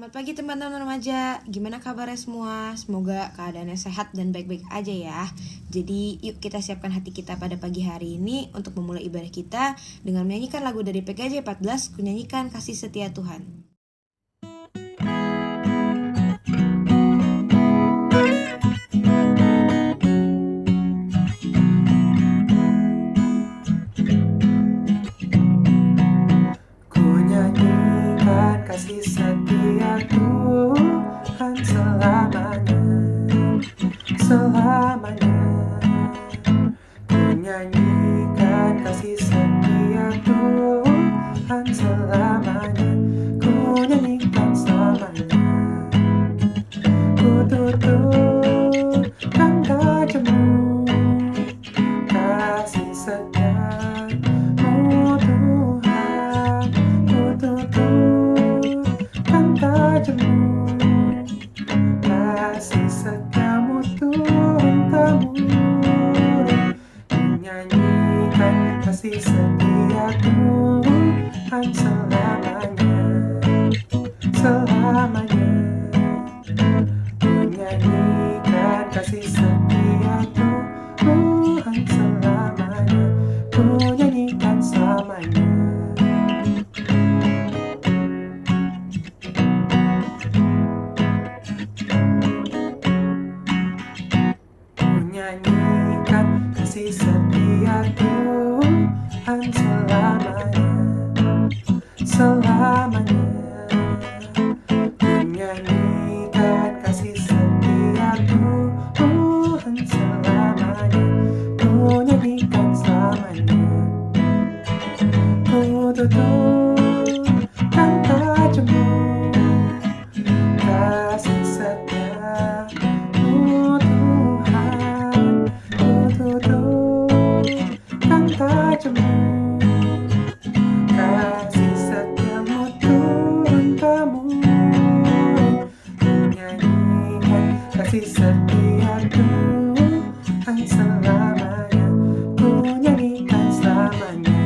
Selamat pagi teman-teman remaja, gimana kabarnya semua? Semoga keadaannya sehat dan baik-baik aja ya. Jadi yuk kita siapkan hati kita pada pagi hari ini untuk memulai ibadah kita dengan menyanyikan lagu dari PKJ 14, kunyanyikan kasih setia Tuhan. Kunyanyikan kasih setia Tuhan selamanya, selamanya. Kunyanyikan kasih setia Tuhan selamanya, kunyanyikan selamanya. Ku tutupkan tajammu, kasih setiamu Tuhan. Ku tutupkan tajammu, kasih setiamu Tuhan temurun. Menyanyikan kasih setia Tuhan selamanya, selamanya. Menyanyikan kasih setia Tuhan selamanya, kunyanyikan selamanya. Kunyanyikan kasih setia Tuhan selamanya, selamanya. Kunyanyikan kasih setia Tuhan selamanya, kunyanyikan selamanya. Ku tutupkan tajammu, kasih setiamu Tuhan. Ku tutupkan tajammu, kasih setiamu Tuhan temurun. Menyanyikan kasih setia Tuhan selamanya, kunyanyikan selamanya.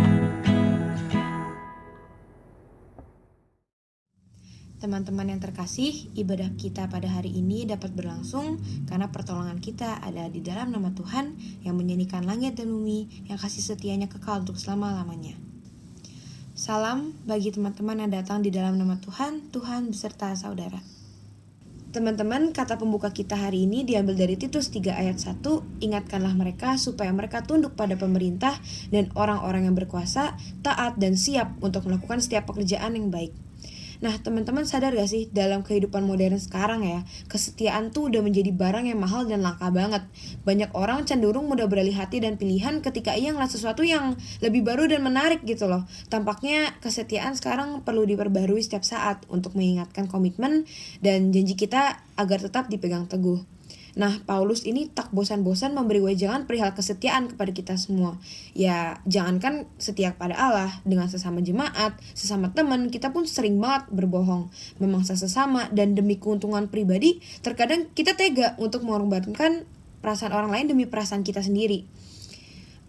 Teman-teman yang terkasih, ibadah kita pada hari ini dapat berlangsung karena pertolongan kita ada di dalam nama Tuhan yang menyanyikan langit dan bumi, yang kasih setianya kekal untuk selama-lamanya. Salam bagi teman-teman yang datang di dalam nama Tuhan, Tuhan beserta saudara. Teman-teman, kata pembuka kita hari ini diambil dari Titus 3 ayat 1, ingatkanlah mereka supaya mereka tunduk pada pemerintah dan orang-orang yang berkuasa, taat dan siap untuk melakukan setiap pekerjaan yang baik. Nah, teman-teman sadar gak sih dalam kehidupan modern sekarang ya, kesetiaan tuh udah menjadi barang yang mahal dan langka banget. Banyak orang cenderung mudah beralih hati dan pilihan ketika ia ngeliat sesuatu yang lebih baru dan menarik gitu loh. Tampaknya kesetiaan sekarang perlu diperbarui setiap saat untuk mengingatkan komitmen dan janji kita agar tetap dipegang teguh. Nah, Paulus ini tak bosan-bosan memberi wejangan perihal kesetiaan kepada kita semua. Ya, jangankan setia kepada Allah, dengan sesama jemaat, sesama teman, kita pun sering banget berbohong, memangsa sesama, dan demi keuntungan pribadi, terkadang kita tega untuk mengorbankan perasaan orang lain demi perasaan kita sendiri.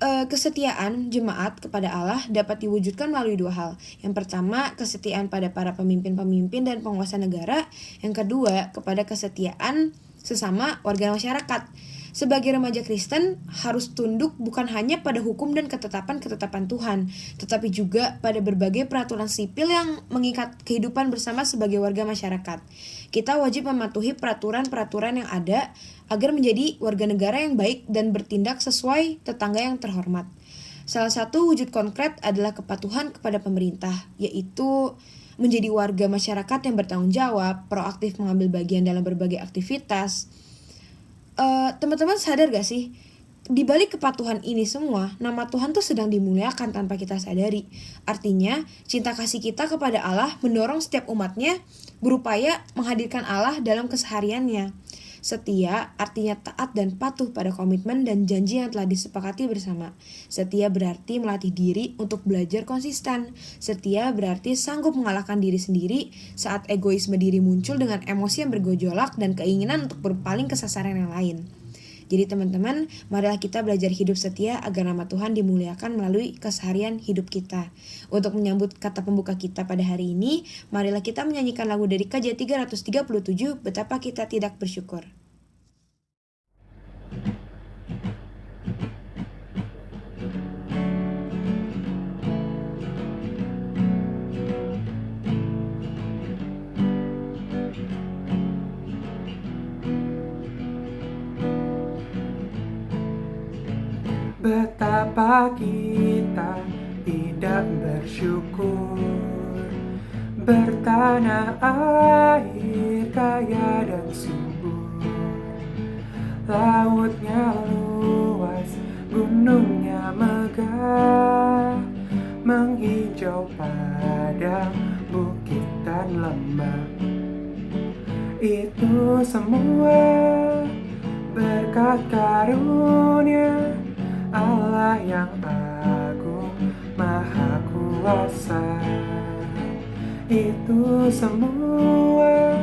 Kesetiaan jemaat kepada Allah dapat diwujudkan melalui dua hal. Yang pertama, kesetiaan pada para pemimpin-pemimpin dan penguasa negara. Yang kedua, kepada kesetiaan sesama warga masyarakat. Sebagai remaja Kristen harus tunduk bukan hanya pada hukum dan ketetapan-ketetapan Tuhan, tetapi juga pada berbagai peraturan sipil yang mengikat kehidupan bersama sebagai warga masyarakat. Kita wajib mematuhi peraturan-peraturan yang ada agar menjadi warga negara yang baik dan bertindak sesuai tetangga yang terhormat. Salah satu wujud konkret adalah kepatuhan kepada pemerintah, yaitu menjadi warga masyarakat yang bertanggung jawab, proaktif mengambil bagian dalam berbagai aktivitas. Teman-teman sadar gak sih? Di balik kepatuhan ini semua, nama Tuhan tuh sedang dimuliakan tanpa kita sadari. Artinya, cinta kasih kita kepada Allah mendorong setiap umatnya berupaya menghadirkan Allah dalam kesehariannya. Setia artinya taat dan patuh pada komitmen dan janji yang telah disepakati bersama. Setia berarti melatih diri untuk belajar konsisten. Setia berarti sanggup mengalahkan diri sendiri saat egoisme diri muncul dengan emosi yang bergejolak dan keinginan untuk berpaling ke sasaran yang lain. Jadi teman-teman, marilah kita belajar hidup setia agar nama Tuhan dimuliakan melalui keseharian hidup kita. Untuk menyambut kata pembuka kita pada hari ini, marilah kita menyanyikan lagu dari KJ 337, Betapa Kita Tidak Bersyukur. Betapa kita tidak bersyukur, bertanah air kaya dan subur, lautnya luas, gunungnya megah, menghijau padang, bukit dan lembah. Itu semua berkat karunia Allah yang agung, maha kuasa. Itu semua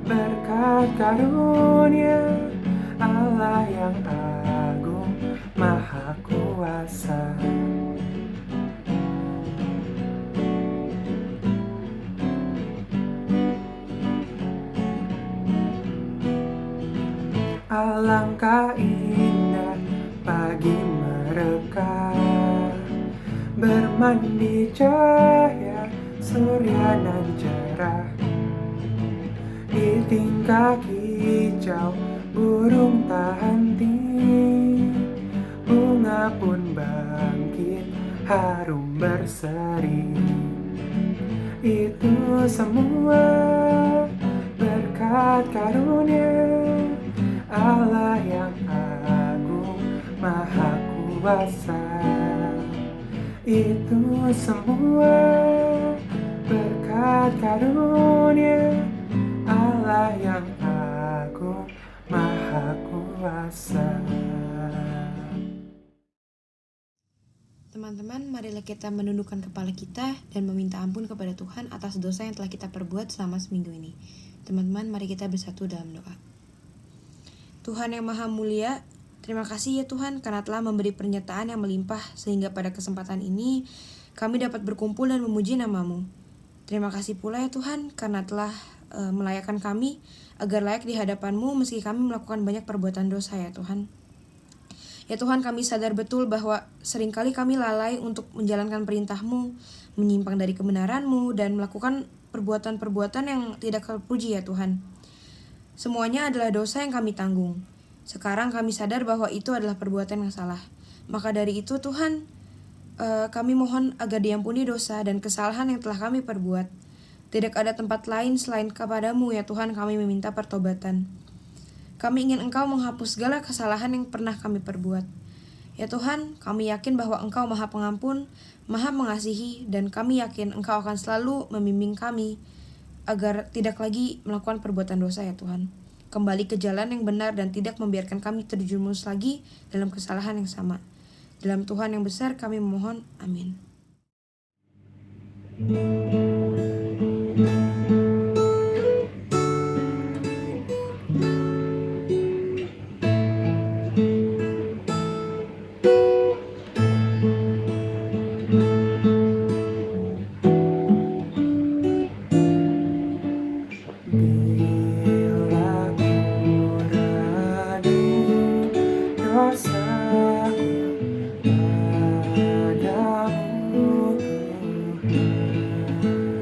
berkat karunia Allah yang agung, maha kuasa. Alangkah indah pagi mereka, bermandi cahaya surya nan cerah. Di tingkah hijau burung tak henti, bunga pun bangkit harum berseri. Itu semua berkat karunia Allah yang agung, maha kuasa. Itu semua berkat karunia Allah yang agung, maha kuasa. Teman-teman, marilah kita menundukkan kepala kita dan meminta ampun kepada Tuhan atas dosa yang telah kita perbuat selama seminggu ini. Teman-teman, mari kita bersatu dalam doa. Tuhan yang Maha Mulia, terima kasih ya Tuhan karena telah memberi pernyataan yang melimpah sehingga pada kesempatan ini kami dapat berkumpul dan memuji nama-Mu. Terima kasih pula ya Tuhan karena telah melayakkan kami agar layak di hadapan-Mu meski kami melakukan banyak perbuatan dosa ya Tuhan. Ya Tuhan, kami sadar betul bahwa seringkali kami lalai untuk menjalankan perintah-Mu, menyimpang dari kebenaran-Mu, dan melakukan perbuatan-perbuatan yang tidak terpuji ya Tuhan. Semuanya adalah dosa yang kami tanggung. Sekarang kami sadar bahwa itu adalah perbuatan yang salah. Maka dari itu Tuhan, kami mohon agar diampuni dosa dan kesalahan yang telah kami perbuat. Tidak ada tempat lain selain kepada-Mu ya Tuhan, kami meminta pertobatan. Kami ingin Engkau menghapus segala kesalahan yang pernah kami perbuat. Ya Tuhan, kami yakin bahwa Engkau Maha Pengampun, Maha Mengasihi, dan kami yakin Engkau akan selalu membimbing kami agar tidak lagi melakukan perbuatan dosa ya Tuhan. Kembali ke jalan yang benar dan tidak membiarkan kami terjerumus lagi dalam kesalahan yang sama. Dalam Tuhan yang besar kami memohon, amin. Bila ku renung dosaku padamu Tuhan,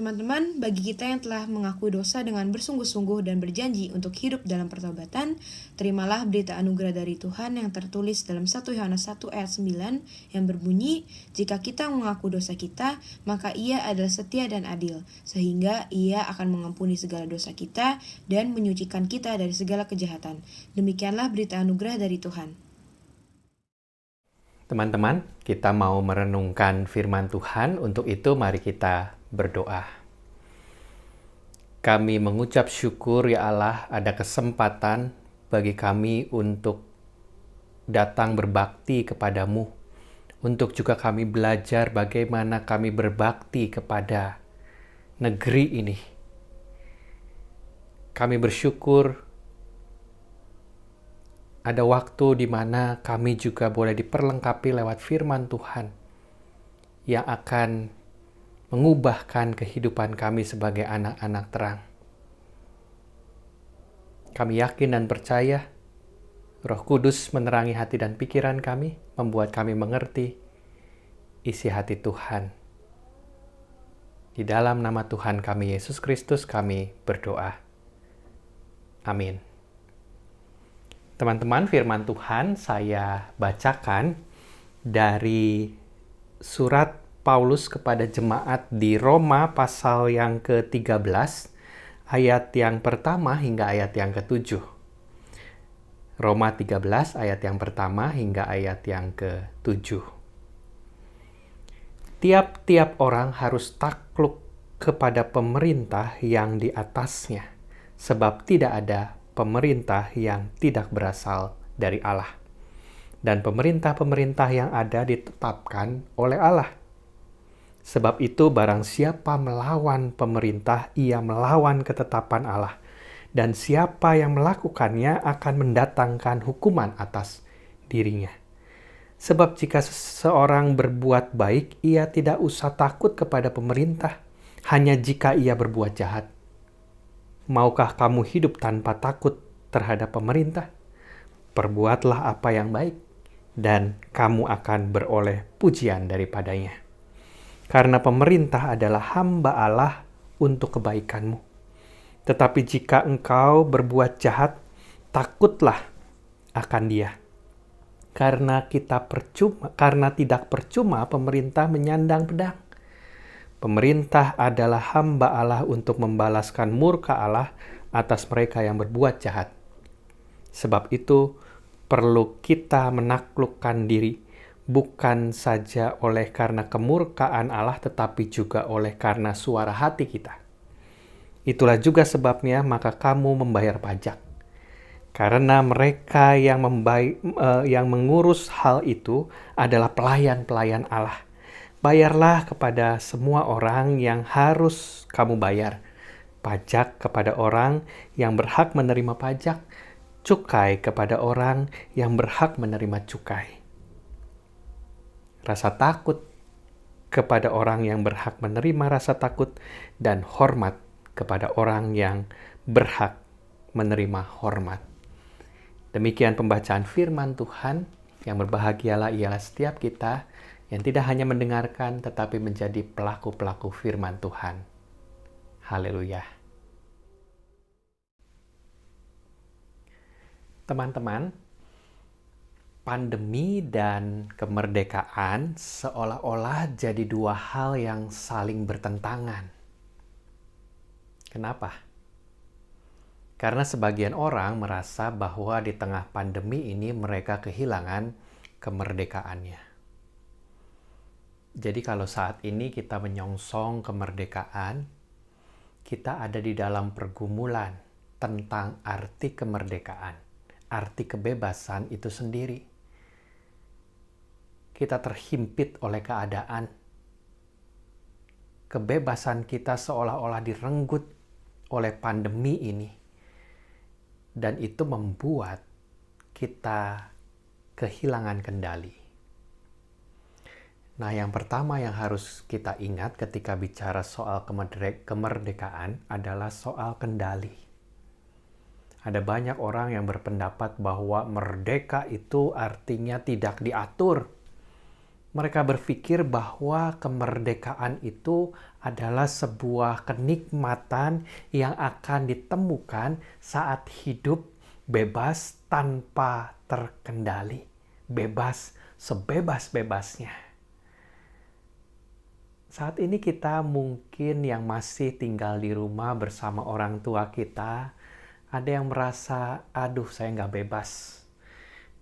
teman-teman, bagi kita yang telah mengakui dosa dengan bersungguh-sungguh dan berjanji untuk hidup dalam pertobatan, terimalah berita anugerah dari Tuhan yang tertulis dalam 1 Yohanes 1 ayat 9 yang berbunyi, jika kita mengaku dosa kita, maka Ia adalah setia dan adil, sehingga Ia akan mengampuni segala dosa kita dan menyucikan kita dari segala kejahatan. Demikianlah berita anugerah dari Tuhan. Teman-teman, kita mau merenungkan firman Tuhan. Untuk itu mari kita berdoa. Kami mengucap syukur ya Allah ada kesempatan bagi kami untuk datang berbakti kepadamu. Untuk juga kami belajar bagaimana kami berbakti kepada negeri ini. Kami bersyukur ada waktu di mana kami juga boleh diperlengkapi lewat firman Tuhan yang akan mengubahkan kehidupan kami sebagai anak-anak terang. Kami yakin dan percaya Roh Kudus menerangi hati dan pikiran kami, membuat kami mengerti isi hati Tuhan. Di dalam nama Tuhan kami Yesus Kristus kami berdoa. Amin. Teman-teman, firman Tuhan saya bacakan dari surat Paulus kepada jemaat di Roma pasal yang ke-13, ayat yang pertama hingga ayat yang ke-7. Roma 13 ayat yang pertama hingga ayat yang ke-7. Tiap-tiap orang harus takluk kepada pemerintah yang di atasnya, sebab tidak ada pemerintah yang tidak berasal dari Allah. Dan pemerintah-pemerintah yang ada ditetapkan oleh Allah. Sebab itu barang siapa melawan pemerintah, ia melawan ketetapan Allah. Dan siapa yang melakukannya akan mendatangkan hukuman atas dirinya. Sebab jika seseorang berbuat baik, ia tidak usah takut kepada pemerintah, hanya jika ia berbuat jahat. Maukah kamu hidup tanpa takut terhadap pemerintah? Perbuatlah apa yang baik, dan kamu akan beroleh pujian daripadanya. Karena pemerintah adalah hamba Allah untuk kebaikanmu. Tetapi jika engkau berbuat jahat, takutlah akan dia. Karena tidak percuma pemerintah menyandang pedang. Pemerintah adalah hamba Allah untuk membalaskan murka Allah atas mereka yang berbuat jahat. Sebab itu, perlu kita menaklukkan diri, bukan saja oleh karena kemurkaan Allah, tetapi juga oleh karena suara hati kita. Itulah juga sebabnya maka kamu membayar pajak. Karena mereka yang mengurus hal itu adalah pelayan-pelayan Allah. Bayarlah kepada semua orang yang harus kamu bayar. Pajak kepada orang yang berhak menerima pajak. Cukai kepada orang yang berhak menerima cukai. Rasa takut kepada orang yang berhak menerima rasa takut. Dan hormat kepada orang yang berhak menerima hormat. Demikian pembacaan firman Tuhan. Yang berbahagialah ialah setiap kita yang tidak hanya mendengarkan, tetapi menjadi pelaku-pelaku firman Tuhan. Haleluya. Teman-teman, pandemi dan kemerdekaan seolah-olah jadi dua hal yang saling bertentangan. Kenapa? Karena sebagian orang merasa bahwa di tengah pandemi ini mereka kehilangan kemerdekaannya. Jadi kalau saat ini kita menyongsong kemerdekaan, kita ada di dalam pergumulan tentang arti kemerdekaan, arti kebebasan itu sendiri. Kita terhimpit oleh keadaan. Kebebasan kita seolah-olah direnggut oleh pandemi ini. Dan itu membuat kita kehilangan kendali. Nah, yang pertama yang harus kita ingat ketika bicara soal kemerdekaan adalah soal kendali. Ada banyak orang yang berpendapat bahwa merdeka itu artinya tidak diatur, Mereka berpikir bahwa kemerdekaan itu adalah sebuah kenikmatan yang akan ditemukan saat hidup bebas tanpa terkendali, bebas sebebas-bebasnya. Saat ini kita mungkin yang masih tinggal di rumah bersama orang tua kita, ada yang merasa, aduh saya nggak bebas.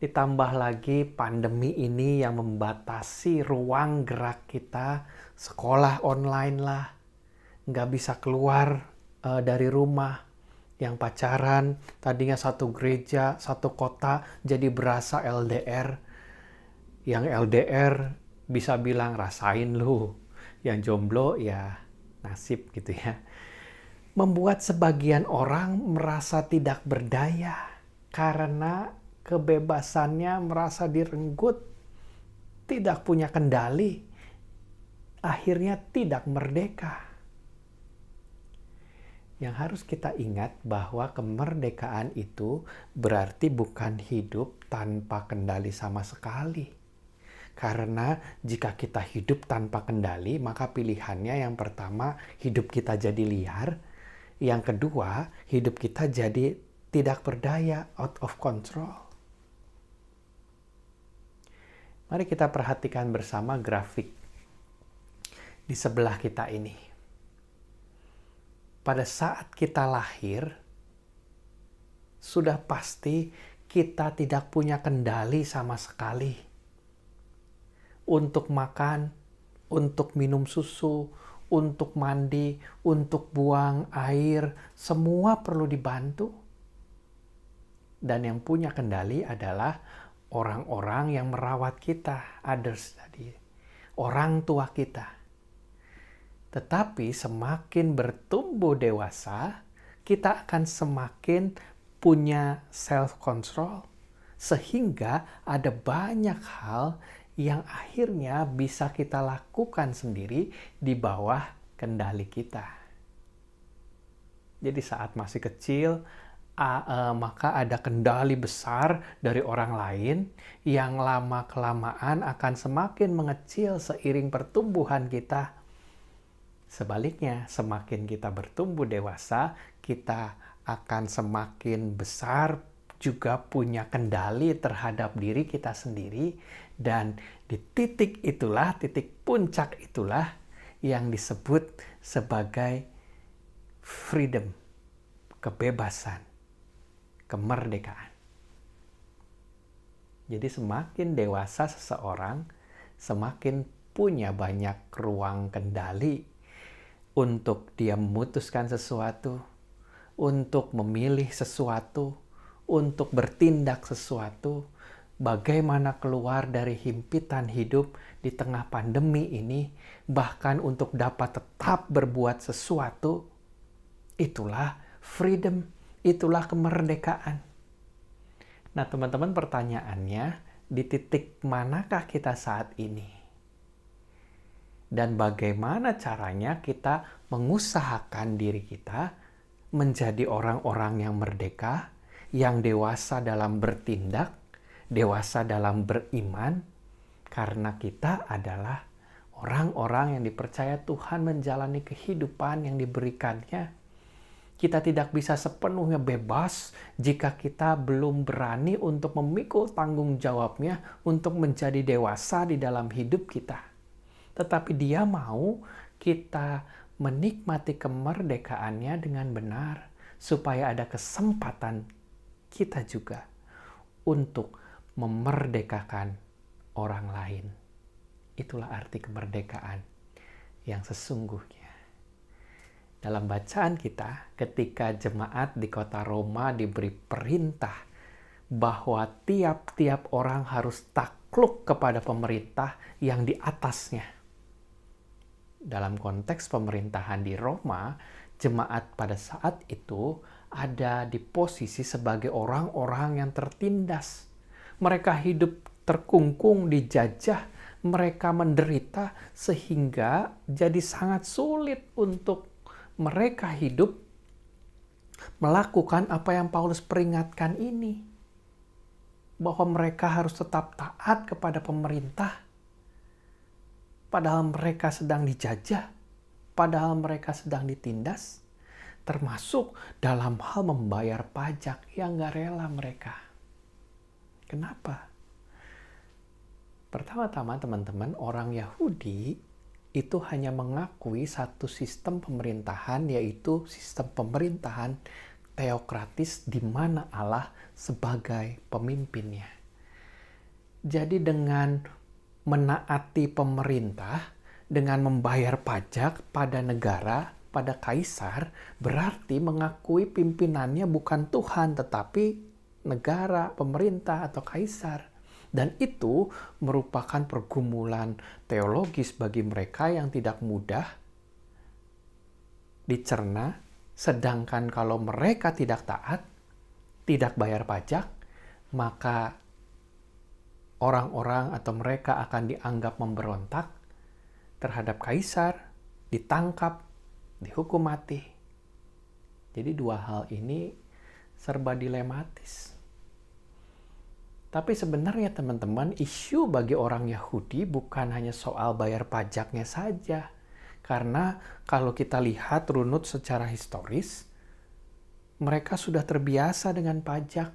Ditambah lagi pandemi ini yang membatasi ruang gerak kita, sekolah online lah, nggak bisa keluar dari rumah. Yang pacaran tadinya satu gereja, satu kota, jadi berasa LDR. Yang LDR bisa bilang rasain lu. Yang jomblo ya nasib gitu ya. Membuat sebagian orang merasa tidak berdaya karena kebebasannya merasa direnggut, tidak punya kendali, akhirnya tidak merdeka. Yang harus kita ingat bahwa kemerdekaan itu berarti bukan hidup tanpa kendali sama sekali. Karena jika kita hidup tanpa kendali, maka pilihannya yang pertama, hidup kita jadi liar. Yang kedua, hidup kita jadi tidak berdaya, out of control. Mari kita perhatikan bersama grafik di sebelah kita ini. Pada saat kita lahir, sudah pasti kita tidak punya kendali sama sekali. Untuk makan, untuk minum susu, untuk mandi, untuk buang air, semua perlu dibantu. Dan yang punya kendali adalah orang-orang yang merawat kita, others tadi, orang tua kita. Tetapi semakin bertumbuh dewasa, kita akan semakin punya self-control. Sehingga ada banyak hal yang akhirnya bisa kita lakukan sendiri di bawah kendali kita. Jadi saat masih kecil, maka ada kendali besar dari orang lain yang lama-kelamaan akan semakin mengecil seiring pertumbuhan kita. Sebaliknya, semakin kita bertumbuh dewasa, kita akan semakin besar juga punya kendali terhadap diri kita sendiri, dan di titik itulah, titik puncak itulah yang disebut sebagai freedom, kebebasan, kemerdekaan. Jadi semakin dewasa seseorang, semakin punya banyak ruang kendali untuk dia memutuskan sesuatu, untuk memilih sesuatu, untuk bertindak sesuatu, bagaimana keluar dari himpitan hidup di tengah pandemi ini, bahkan untuk dapat tetap berbuat sesuatu. Itulah freedom, itulah kemerdekaan. Nah, teman-teman, pertanyaannya, di titik manakah kita saat ini? Dan bagaimana caranya kita mengusahakan diri kita menjadi orang-orang yang merdeka, yang dewasa dalam bertindak, dewasa dalam beriman, karena kita adalah orang-orang yang dipercaya Tuhan menjalani kehidupan yang diberikannya. Kita tidak bisa sepenuhnya bebas jika kita belum berani untuk memikul tanggung jawabnya untuk menjadi dewasa di dalam hidup kita. Tetapi Dia mau kita menikmati kemerdekaannya dengan benar, supaya ada kesempatan kita juga untuk memerdekakan orang lain. Itulah arti kemerdekaan yang sesungguhnya. Dalam bacaan kita, ketika jemaat di kota Roma diberi perintah bahwa tiap-tiap orang harus takluk kepada pemerintah yang di atasnya. Dalam konteks pemerintahan di Roma, jemaat pada saat itu ada di posisi sebagai orang-orang yang tertindas. Mereka hidup terkungkung, dijajah, mereka menderita, sehingga jadi sangat sulit untuk mereka hidup melakukan apa yang Paulus peringatkan ini. Bahwa mereka harus tetap taat kepada pemerintah. padahal mereka sedang dijajah, padahal mereka sedang ditindas, termasuk dalam hal membayar pajak yang gak rela mereka. Kenapa? Pertama-tama teman-teman, orang Yahudi itu hanya mengakui satu sistem pemerintahan, yaitu sistem pemerintahan teokratis di mana Allah sebagai pemimpinnya. Jadi dengan menaati pemerintah, dengan membayar pajak pada negara, pada kaisar, berarti mengakui pimpinannya bukan Tuhan, tetapi negara, pemerintah, atau kaisar. Dan itu merupakan pergumulan teologis bagi mereka yang tidak mudah dicerna, sedangkan kalau mereka tidak taat, tidak bayar pajak, maka orang-orang atau mereka akan dianggap memberontak terhadap kaisar, ditangkap, dihukum mati. Jadi dua hal ini serba dilematis. Tapi sebenarnya teman-teman, isu bagi orang Yahudi bukan hanya soal bayar pajaknya saja. Karena kalau kita lihat runut secara historis, mereka sudah terbiasa dengan pajak.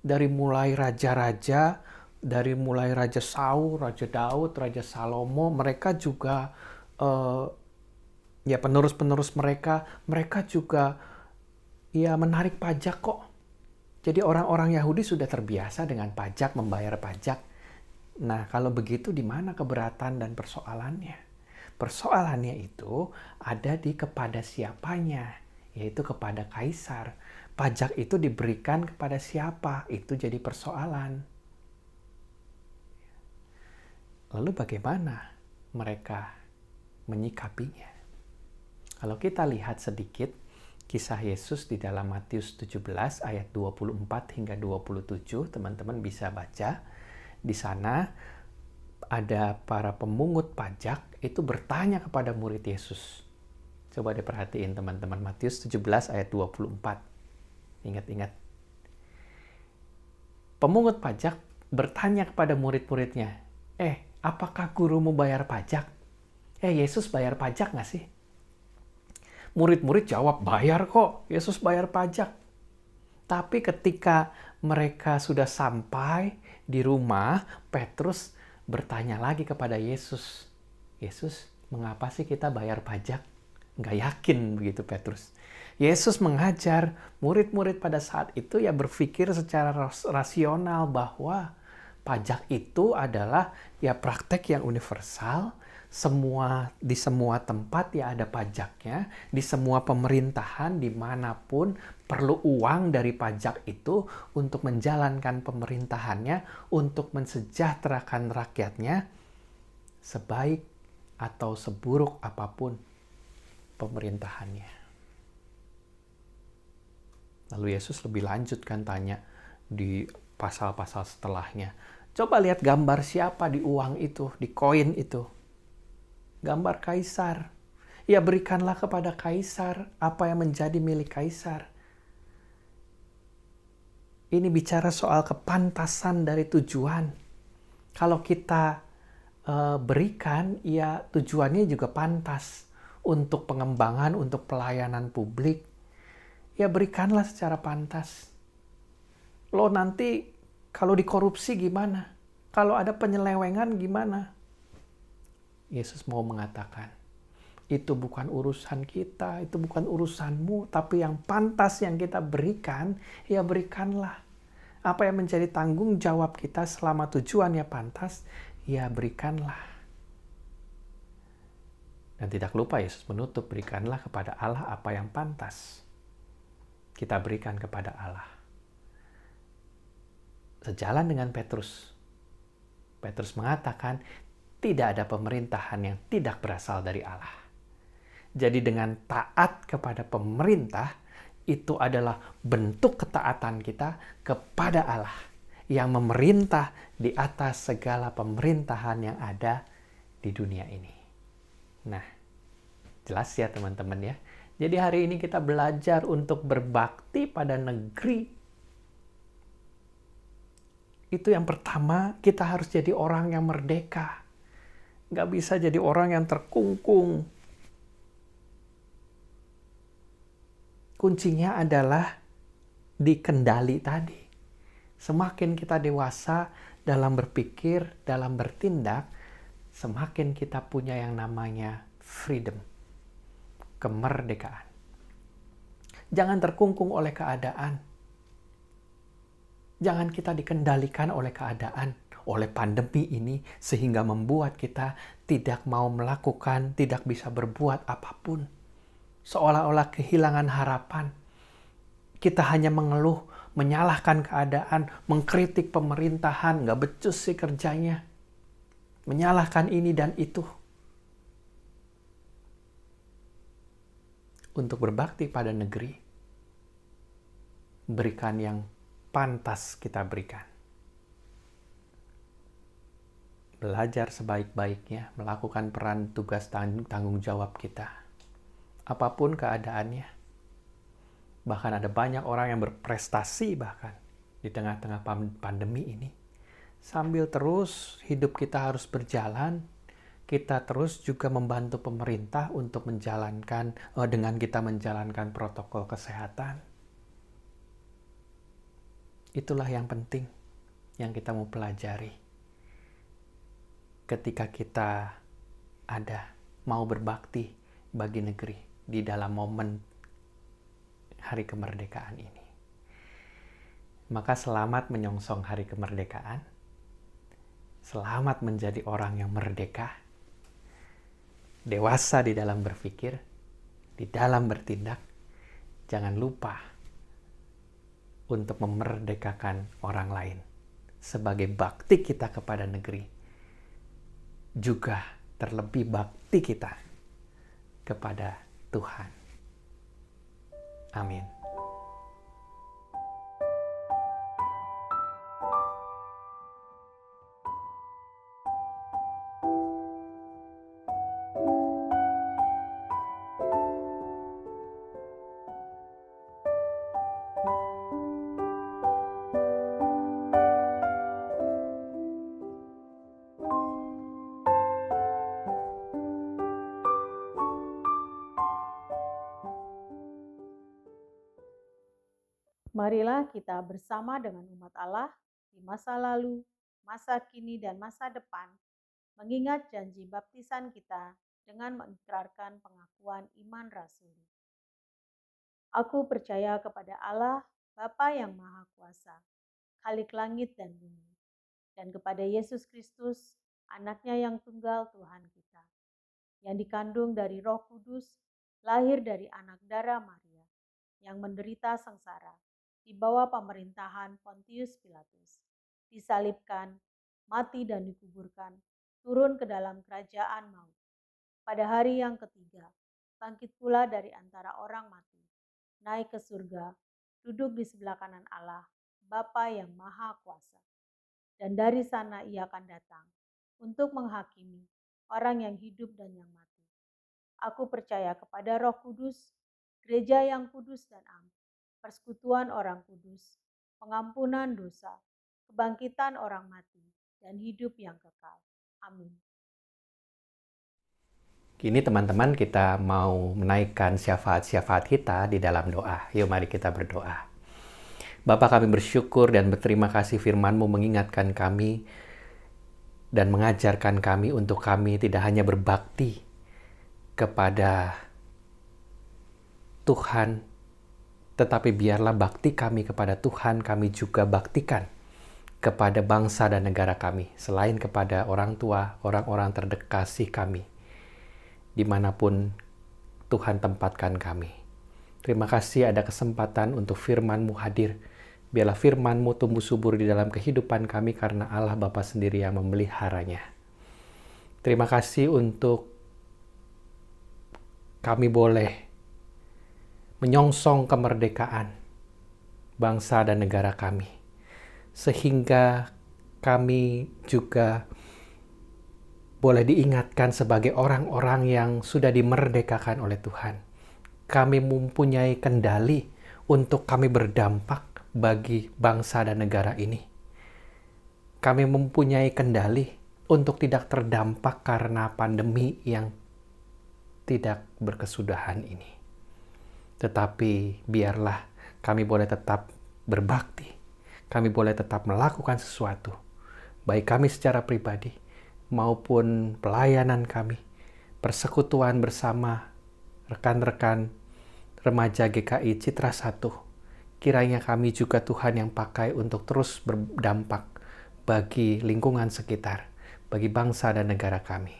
Dari mulai raja-raja, dari mulai Raja Saul, Raja Daud, Raja Salomo, mereka juga, penerus-penerus mereka juga menarik pajak kok. Jadi orang-orang Yahudi sudah terbiasa dengan pajak, membayar pajak. Nah, kalau begitu di mana keberatan dan persoalannya? Persoalannya itu ada di kepada siapanya, yaitu kepada kaisar. Pajak itu diberikan kepada siapa? Itu jadi persoalan. Lalu bagaimana mereka menyikapinya? Kalau kita lihat sedikit kisah Yesus di dalam Matius 17 ayat 24 hingga 27, teman-teman bisa baca. Di sana ada para pemungut pajak itu bertanya kepada murid Yesus. Coba diperhatiin teman-teman, Matius 17 ayat 24. Ingat-ingat. Pemungut pajak bertanya kepada murid-muridnya, apakah gurumu bayar pajak? Yesus bayar pajak nggak sih? Murid-murid jawab, bayar kok, Yesus bayar pajak. Tapi ketika mereka sudah sampai di rumah, Petrus bertanya lagi kepada Yesus, Yesus, mengapa sih kita bayar pajak? Nggak yakin begitu Petrus. Yesus mengajar murid-murid pada saat itu berpikir secara rasional bahwa pajak itu adalah praktek yang universal. Di semua tempat ada pajaknya, di semua pemerintahan dimanapun perlu uang dari pajak itu untuk menjalankan pemerintahannya, untuk mensejahterakan rakyatnya, sebaik atau seburuk apapun pemerintahannya. Lalu Yesus lebih lanjutkan tanya di pasal-pasal setelahnya. Coba lihat gambar siapa di uang itu, di koin itu. Gambar kaisar. Berikanlah kepada kaisar apa yang menjadi milik kaisar. Ini bicara soal kepantasan dari tujuan. Kalau kita berikan, tujuannya juga pantas untuk pengembangan, untuk pelayanan publik. Berikanlah secara pantas. Lo nanti kalau dikorupsi gimana? Kalau ada penyelewengan gimana? Yesus mau mengatakan, itu bukan urusan kita, itu bukan urusanmu, tapi yang pantas yang kita berikan, berikanlah. Apa yang menjadi tanggung jawab kita selama tujuannya pantas, berikanlah. Dan tidak lupa Yesus menutup, berikanlah kepada Allah apa yang pantas. Kita berikan kepada Allah. Sejalan dengan Petrus. Petrus mengatakan, tidak ada pemerintahan yang tidak berasal dari Allah. Jadi dengan taat kepada pemerintah, itu adalah bentuk ketaatan kita kepada Allah yang memerintah di atas segala pemerintahan yang ada di dunia ini. Nah, jelas ya teman-teman ya. Jadi hari ini kita belajar untuk berbakti pada negeri. Itu yang pertama, kita harus jadi orang yang merdeka. Nggak bisa jadi orang yang terkungkung. Kuncinya adalah di kendali tadi. Semakin kita dewasa dalam berpikir, dalam bertindak, semakin kita punya yang namanya freedom, kemerdekaan. Jangan terkungkung oleh keadaan. Jangan kita dikendalikan oleh keadaan, oleh pandemi ini, sehingga membuat kita tidak mau melakukan, tidak bisa berbuat apapun. Seolah-olah kehilangan harapan. Kita hanya mengeluh, menyalahkan keadaan, mengkritik pemerintahan, nggak becus sih kerjanya. Menyalahkan ini dan itu. Untuk berbakti pada negeri, berikan yang pantas kita berikan. Belajar sebaik-baiknya, melakukan peran tugas tanggung jawab kita. Apapun keadaannya. Bahkan ada banyak orang yang berprestasi bahkan di tengah-tengah pandemi ini. Sambil terus hidup kita harus berjalan, kita terus juga membantu pemerintah untuk menjalankan, dengan kita menjalankan protokol kesehatan. Itulah yang penting yang kita mau pelajari. Ketika kita mau berbakti bagi negeri di dalam momen hari kemerdekaan ini. Maka selamat menyongsong hari kemerdekaan. Selamat menjadi orang yang merdeka. Dewasa di dalam berpikir, di dalam bertindak. Jangan lupa untuk memerdekakan orang lain. Sebagai bakti kita kepada negeri. Juga terlebih bakti kita kepada Tuhan. Amin. Marilah kita bersama dengan umat Allah di masa lalu, masa kini, dan masa depan, mengingat janji baptisan kita dengan mengikrarkan pengakuan iman rasuli. Aku percaya kepada Allah, Bapa yang Maha Kuasa, Khalik langit dan bumi, dan kepada Yesus Kristus, Anaknya yang tunggal Tuhan kita, yang dikandung dari Roh Kudus, lahir dari anak darah Maria, yang menderita sengsara, di bawah pemerintahan Pontius Pilatus, disalibkan, mati dan dikuburkan, turun ke dalam kerajaan maut. Pada hari yang ketiga, bangkit pula dari antara orang mati, naik ke surga, duduk di sebelah kanan Allah, Bapa yang Maha Kuasa. Dan dari sana ia akan datang untuk menghakimi orang yang hidup dan yang mati. Aku percaya kepada Roh Kudus, gereja yang kudus dan am, persekutuan orang kudus, pengampunan dosa, kebangkitan orang mati, dan hidup yang kekal. Amin. Kini teman-teman kita mau menaikkan syafaat-syafaat kita di dalam doa. Yuk mari kita berdoa. Bapa, kami bersyukur dan berterima kasih firman-Mu mengingatkan kami dan mengajarkan kami untuk kami tidak hanya berbakti kepada Tuhan, tetapi biarlah bakti kami kepada Tuhan, kami juga baktikan kepada bangsa dan negara kami, selain kepada orang tua, orang-orang terkasih kami, dimanapun Tuhan tempatkan kami. Terima kasih ada kesempatan untuk firman-Mu hadir. Biarlah firman-Mu tumbuh subur di dalam kehidupan kami karena Allah Bapa sendiri yang memeliharanya. Terima kasih untuk kami boleh menyongsong kemerdekaan bangsa dan negara kami, sehingga kami juga boleh diingatkan sebagai orang-orang yang sudah dimerdekakan oleh Tuhan. Kami mempunyai kendali untuk kami berdampak bagi bangsa dan negara ini. Kami mempunyai kendali untuk tidak terdampak karena pandemi yang tidak berkesudahan ini. Tetapi biarlah kami boleh tetap berbakti, kami boleh tetap melakukan sesuatu, baik kami secara pribadi maupun pelayanan kami, persekutuan bersama rekan-rekan remaja GKI Citra 1. Kiranya kami juga Tuhan yang pakai untuk terus berdampak bagi lingkungan sekitar, bagi bangsa dan negara kami.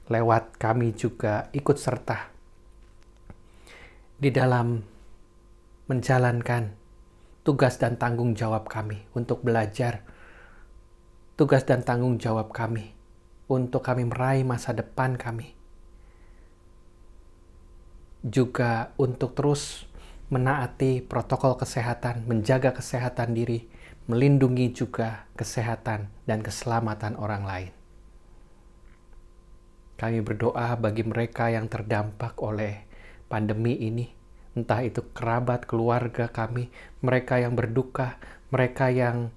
Lewat kami juga ikut serta di dalam menjalankan tugas dan tanggung jawab kami untuk belajar, tugas dan tanggung jawab kami untuk kami meraih masa depan kami, juga untuk terus menaati protokol kesehatan, menjaga kesehatan diri, melindungi juga kesehatan dan keselamatan orang lain. Kami berdoa bagi mereka yang terdampak oleh pandemi ini, entah itu kerabat, keluarga kami, mereka yang berduka, mereka yang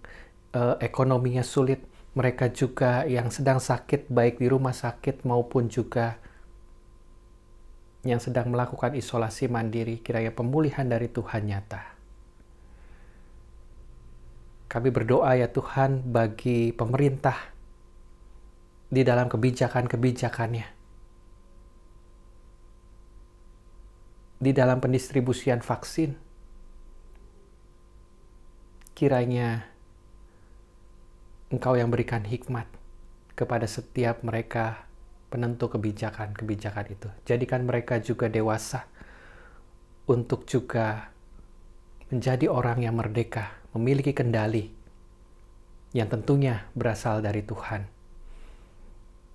ekonominya sulit, mereka juga yang sedang sakit baik di rumah sakit maupun juga yang sedang melakukan isolasi mandiri, kiranya pemulihan dari Tuhan nyata. Kami berdoa ya Tuhan bagi pemerintah di dalam kebijakan-kebijakannya, di dalam pendistribusian vaksin. Kiranya Engkau yang berikan hikmat kepada setiap mereka penentu kebijakan-kebijakan itu. Jadikan mereka juga dewasa untuk juga menjadi orang yang merdeka, memiliki kendali yang tentunya berasal dari Tuhan.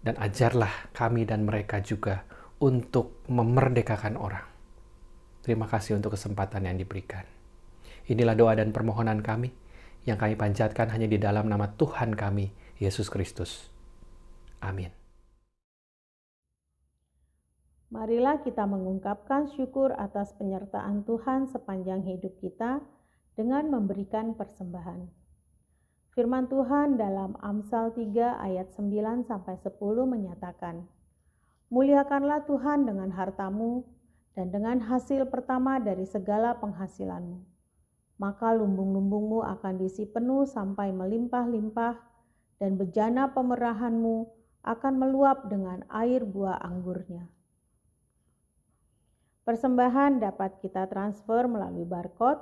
Dan ajarlah kami dan mereka juga untuk memerdekakan orang. Terima kasih untuk kesempatan yang diberikan. Inilah doa dan permohonan kami yang kami panjatkan hanya di dalam nama Tuhan kami, Yesus Kristus. Amin. Marilah kita mengungkapkan syukur atas penyertaan Tuhan sepanjang hidup kita dengan memberikan persembahan. Firman Tuhan dalam Amsal 3 ayat 9-10 menyatakan, "Muliakanlah Tuhan dengan hartamu dan dengan hasil pertama dari segala penghasilanmu. Maka lumbung-lumbungmu akan diisi penuh sampai melimpah-limpah dan bejana pemerahanmu akan meluap dengan air buah anggurnya." Persembahan dapat kita transfer melalui barcode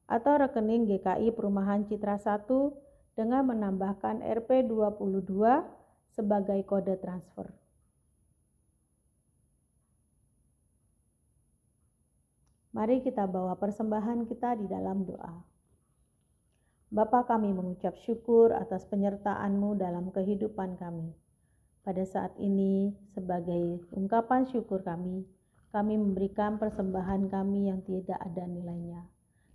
atau rekening GKI Perumahan Citra 1 dengan menambahkan Rp22 sebagai kode transfer. Mari kita bawa persembahan kita di dalam doa. Bapa, kami mengucap syukur atas penyertaan-Mu dalam kehidupan kami. Pada saat ini, sebagai ungkapan syukur kami memberikan persembahan kami yang tidak ada nilainya.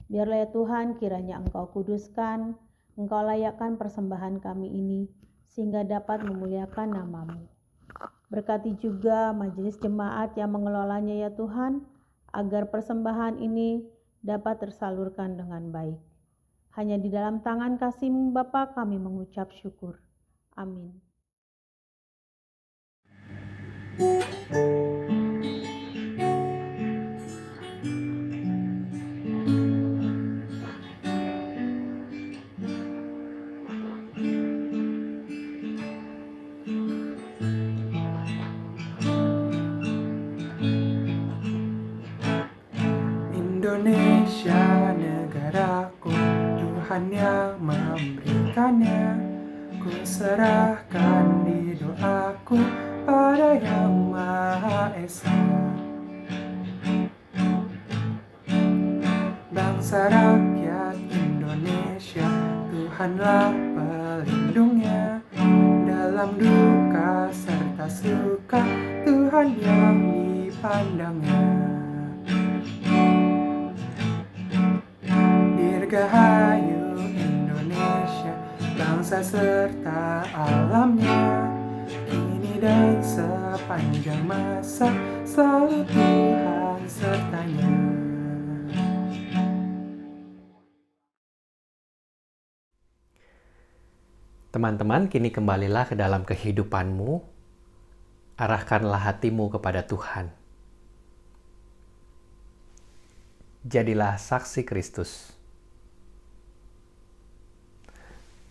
Biarlah ya Tuhan, kiranya Engkau kuduskan, Engkau layakkan persembahan kami ini, sehingga dapat memuliakan nama-Mu. Berkati juga majelis jemaat yang mengelolanya ya Tuhan, agar persembahan ini dapat tersalurkan dengan baik. Hanya di dalam tangan kasih-Mu Bapa kami mengucap syukur. Amin. Indonesia negaraku, Tuhan yang memberikannya. Ku serahkan di doaku pada Yang Maha Esa. Bangsa rakyat Indonesia, Tuhanlah pelindungnya. Dalam duka serta suka, Tuhan yang dipandangnya. Dirgahayu Indonesia, bangsa serta alamnya. Kini dan sepanjang masa, selalu Tuhan sertanya. Teman-teman, kini kembalilah ke dalam kehidupanmu. Arahkanlah hatimu kepada Tuhan. Jadilah saksi Kristus.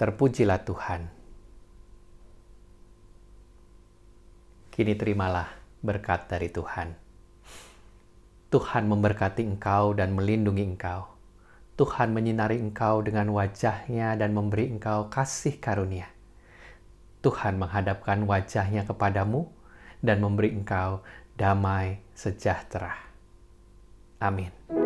Terpujilah Tuhan. Kini terimalah berkat dari Tuhan. Tuhan memberkati engkau dan melindungi engkau. Tuhan menyinari engkau dengan wajah-Nya dan memberi engkau kasih karunia. Tuhan menghadapkan wajah-Nya kepadamu dan memberi engkau damai sejahtera. Amin.